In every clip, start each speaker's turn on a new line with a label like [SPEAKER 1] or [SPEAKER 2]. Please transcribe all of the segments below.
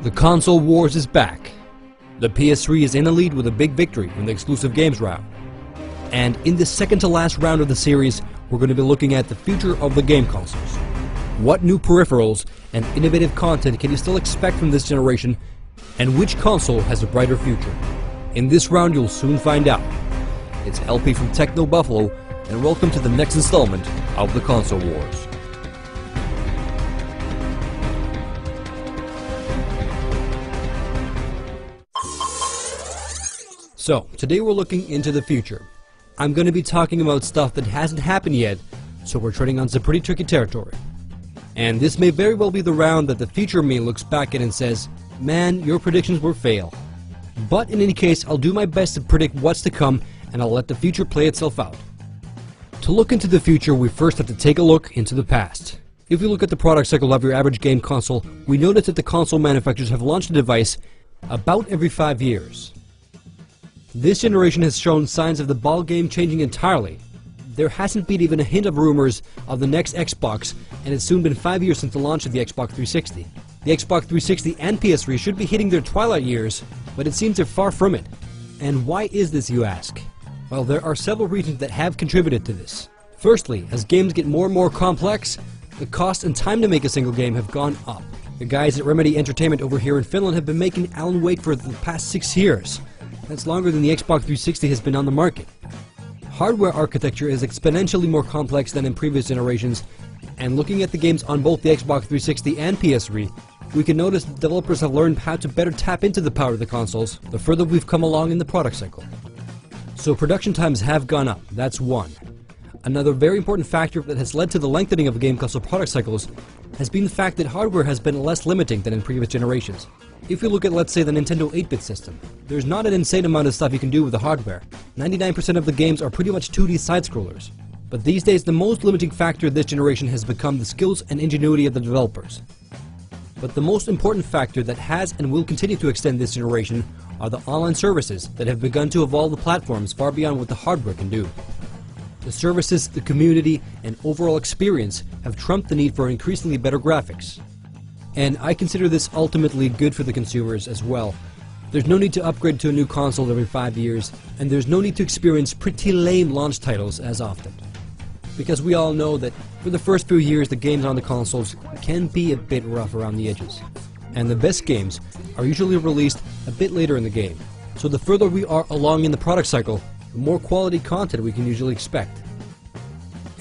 [SPEAKER 1] The console wars is back. The PS3 is in the lead with a big victory in the exclusive games round. And in the second to last round of the series, we're going to be looking at the future of the game consoles. What new peripherals and innovative content can you still expect from this generation, and which console has a brighter future? In this round, you'll soon find out. It's LP from Techno Buffalo, and welcome to the next installment of the Console Wars. So, today we're looking into the future. I'm going to be talking about stuff that hasn't happened yet, so we're treading on some pretty tricky territory. And this may very well be the round that the future me looks back at and says, man, your predictions were fail. But in any case, I'll do my best to predict what's to come, and I'll let the future play itself out. To look into the future, we first have to take a look into the past. If we look at the product cycle of your average game console, we notice that the console manufacturers have launched a device about every 5 years. This generation has shown signs of the ball game changing entirely. There hasn't been even a hint of rumors of the next Xbox, and it's soon been 5 years since the launch of the Xbox 360. The Xbox 360 and PS3 should be hitting their twilight years, but it seems they're far from it. And why is this, you ask? Well, there are several reasons that have contributed to this. Firstly, as games get more and more complex, the cost and time to make a single game have gone up. The guys at Remedy Entertainment over here in Finland have been making Alan Wake for the past 6 years. That's longer than the Xbox 360 has been on the market. Hardware architecture is exponentially more complex than in previous generations, and looking at the games on both the Xbox 360 and PS3, we can notice that developers have learned how to better tap into the power of the consoles the further we've come along in the product cycle. So production times have gone up, that's one. Another very important factor that has led to the lengthening of game console product cycles has been the fact that hardware has been less limiting than in previous generations. If you look at, let's say, the Nintendo 8-bit system, there's not an insane amount of stuff you can do with the hardware. 99% of the games are pretty much 2D side-scrollers. But these days, the most limiting factor this generation has become the skills and ingenuity of the developers. But the most important factor that has and will continue to extend this generation are the online services that have begun to evolve the platforms far beyond what the hardware can do. The services, the community, and overall experience have trumped the need for increasingly better graphics. And I consider this ultimately good for the consumers as well. There's no need to upgrade to a new console every 5 years, and there's no need to experience pretty lame launch titles as often. Because we all know that for the first few years the games on the consoles can be a bit rough around the edges. And the best games are usually released a bit later in the game. So the further we are along in the product cycle, the more quality content we can usually expect.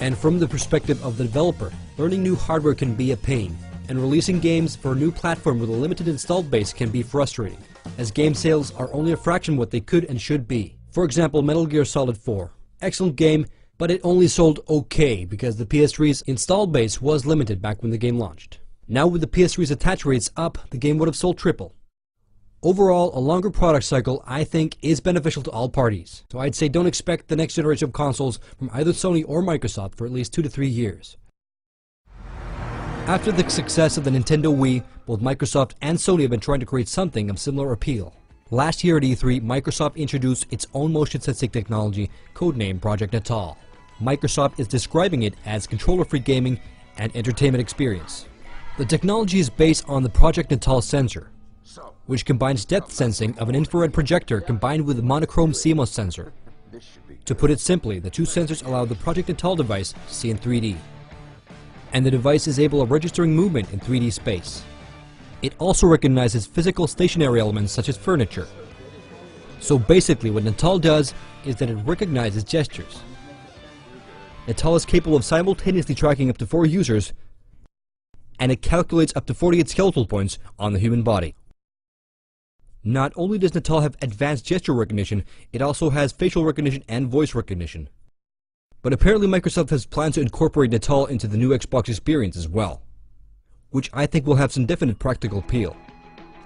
[SPEAKER 1] And from the perspective of the developer, learning new hardware can be a pain, and releasing games for a new platform with a limited installed base can be frustrating, as game sales are only a fraction what they could and should be. For example, Metal Gear Solid 4. Excellent game, but it only sold okay because the PS3's installed base was limited back when the game launched. Now with the PS3's attach rates up, the game would have sold triple. Overall, a longer product cycle, I think, is beneficial to all parties. So I'd say don't expect the next generation of consoles from either Sony or Microsoft for at least 2 to 3 years. After the success of the Nintendo Wii, both Microsoft and Sony have been trying to create something of similar appeal. Last year at E3, Microsoft introduced its own motion sensing technology, codenamed Project Natal. Microsoft is describing it as controller-free gaming and entertainment experience. The technology is based on the Project Natal sensor, which combines depth sensing of an infrared projector combined with a monochrome CMOS sensor. To put it simply, the two sensors allow the Project Natal device to see in 3D. And the device is able of registering movement in 3D space. It also recognizes physical stationary elements such as furniture. So basically what Natal does is that it recognizes gestures. Natal is capable of simultaneously tracking up to 4 users, and it calculates up to 48 skeletal points on the human body. Not only does Natal have advanced gesture recognition, it also has facial recognition and voice recognition. But apparently Microsoft has planned to incorporate Natal into the new Xbox experience as well, which I think will have some definite practical appeal.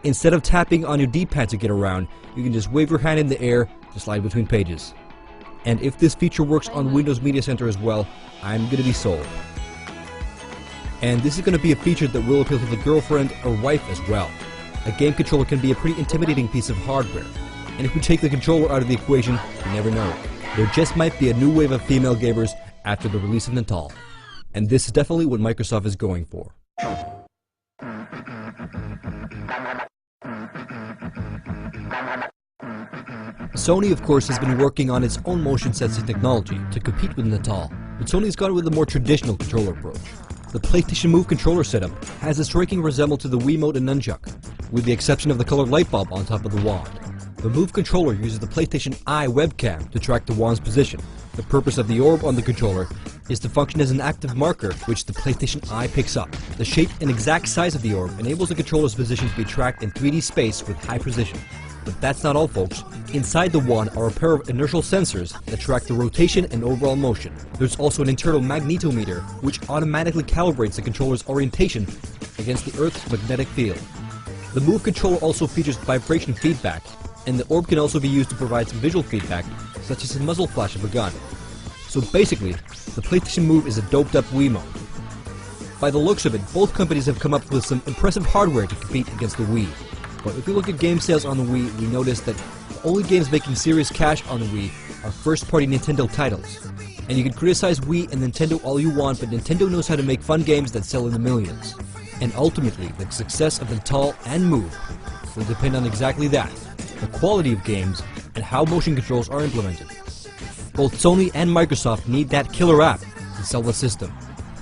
[SPEAKER 1] Instead of tapping on your D-pad to get around, you can just wave your hand in the air to slide between pages. And if this feature works on Windows Media Center as well, I'm gonna be sold. And this is gonna be a feature that will appeal to the girlfriend or wife as well. A game controller can be a pretty intimidating piece of hardware, and if we take the controller out of the equation, you never know. There just might be a new wave of female gamers after the release of Natal. And this is definitely what Microsoft is going for. Sony, of course, has been working on its own motion sensing technology to compete with Natal, but Sony's gone with a more traditional controller approach. The PlayStation Move controller setup has a striking resemblance to the Wiimote and Nunchuck, with the exception of the colored light bulb on top of the wand. The Move controller uses the PlayStation Eye webcam to track the wand's position. The purpose of the orb on the controller is to function as an active marker which the PlayStation Eye picks up. The shape and exact size of the orb enables the controller's position to be tracked in 3D space with high precision. But that's not all, folks. Inside the wand are a pair of inertial sensors that track the rotation and overall motion. There's also an internal magnetometer which automatically calibrates the controller's orientation against the Earth's magnetic field. The Move controller also features vibration feedback, and the orb can also be used to provide some visual feedback, such as the muzzle flash of a gun. So basically, the PlayStation Move is a doped up Wiimote. By the looks of it, both companies have come up with some impressive hardware to compete against the Wii. But if you look at game sales on the Wii, we notice that the only games making serious cash on the Wii are first-party Nintendo titles. And you can criticize Wii and Nintendo all you want, but Nintendo knows how to make fun games that sell in the millions. And ultimately, the success of Natal and Move will depend on exactly that, the quality of games and how motion controls are implemented. Both Sony and Microsoft need that killer app to sell the system.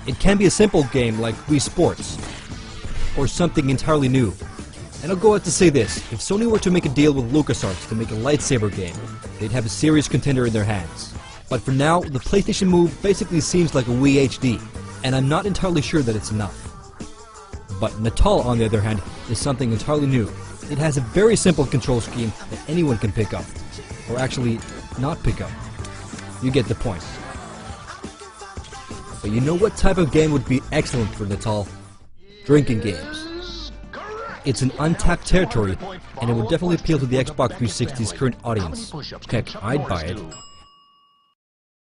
[SPEAKER 1] It can be a simple game like Wii Sports, or something entirely new. And I'll go out to say this, if Sony were to make a deal with LucasArts to make a lightsaber game, they'd have a serious contender in their hands. But for now, the PlayStation Move basically seems like a Wii HD, and I'm not entirely sure that it's enough. But Natal, on the other hand, is something entirely new. It has a very simple control scheme that anyone can pick up. Or actually, not pick up. You get the point. But you know what type of game would be excellent for Natal? Drinking games. It's an untapped territory, and it would definitely appeal to the Xbox 360's current audience. Heck, I'd buy it.